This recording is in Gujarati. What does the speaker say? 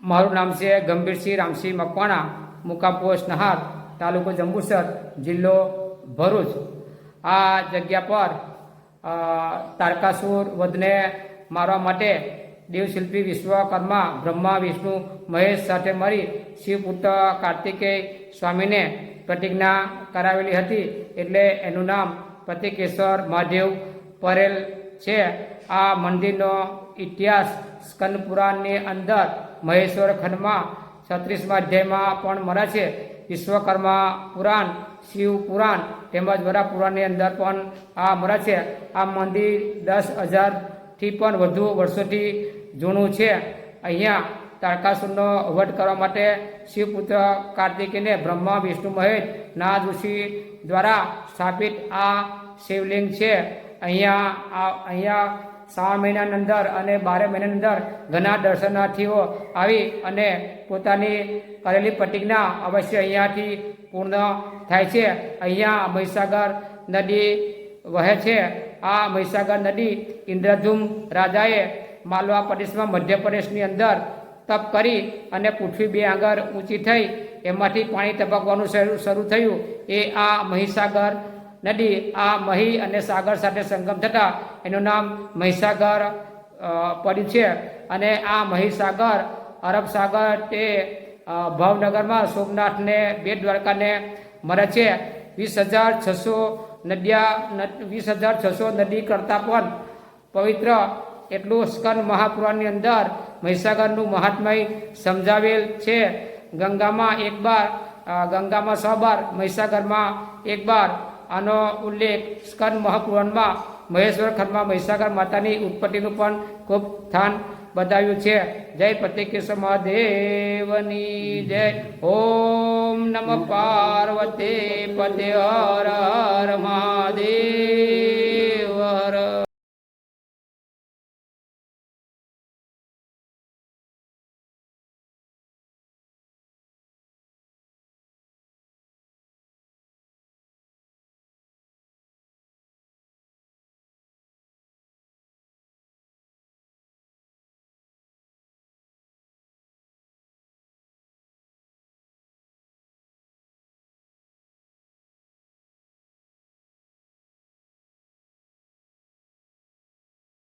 મારું નામ છે ગંભીરસિંહ રામસિંહ મકવાણા, મુકામ પોસ્ટ નહાર, તાલુકો જંબુસર, જિલ્લો ભરૂચ। આ જગ્યા પર તારકાસુર વધને મારવા માટે દેવશિલ્પી વિશ્વકર્મા બ્રહ્મા વિષ્ણુ મહેશ સાથે મળી શિવપુત્ર કાર્તિકેય સ્વામીને પ્રતિજ્ઞા કરાવેલી હતી, એટલે એનું નામ પ્રતિકેશ્વર મહાદેવ પરેલ છે। આ મંદિરનો ઇતિહાસ સ્કંદ પુરાણની અંદર મહેશ્વર ખંડમાં 36મા અધ્યાયમાં પણ મળે છે। વિશ્વકર્મા પુરાણ, શિવ પુરાણ તેમજ વરા પુરાણની અંદર પણ આ મળે છે। આ મંદિર 10,000થી પણ વધુ વર્ષોથી જૂનું છે। અહીંયા તારકાસુરનો વધ કરવા માટે શિવપુત્ર કાર્તિકેયને બ્રહ્મા વિષ્ણુ મહેશ નારદ ઋષિ દ્વારા સ્થાપિત આ શિવલિંગ છે। અહીંયા શ્રાવણ મહિનાની અંદર અને 12 મહિનાની અંદર ઘણા દર્શનાર્થીઓ આવી અને પોતાની કરેલી પ્રતિજ્ઞા અવશ્ય અહીંયાથી પૂર્ણ થાય છે। અહીંયા મહીસાગર નદી વહે છે। આ મહીસાગર નદી ઇન્દ્રધૂમ રાજાએ માલવા પ્રદેશમાં મધ્યપ્રદેશની અંદર તપ કરી અને પૃથ્વી 2 આંગળ ઊંચી થઈ એમાંથી પાણી ટપકવાનું શરૂ થયું। એ આ મહીસાગર નદી આ મહી અને સાગર સાથે સંગમ થતાં એનું નામ મહીસાગર પડ્યું છે। અને આ મહીસાગર અરબ સાગર તે ભાવનગરમાં સોમનાથને બેટ દ્વારકાને મળે છે। 20,600 નદી કરતાં પણ પવિત્ર એટલું સ્કંદ મહાપુરાણની અંદર મહીસાગરનું મહાત્મય સમજાવેલ છે। ગંગામાં 1 બાર, ગંગામાં 100 બાર, મહીસાગરમાં 1 બાર। આનો ઉલ્લેખ સ્કંદ મહાપુરાણમાં મહેશ્વર ખંડમાં મહીસાગર માતાની ઉત્પત્તિનું પણ ખૂબ સ્થાન બતાવ્યું છે। જય પ્રતિકેશ્વર મહાદેવની જય। ઓમ નમઃ પાર્વતી પતે હર હર મહાદેવ।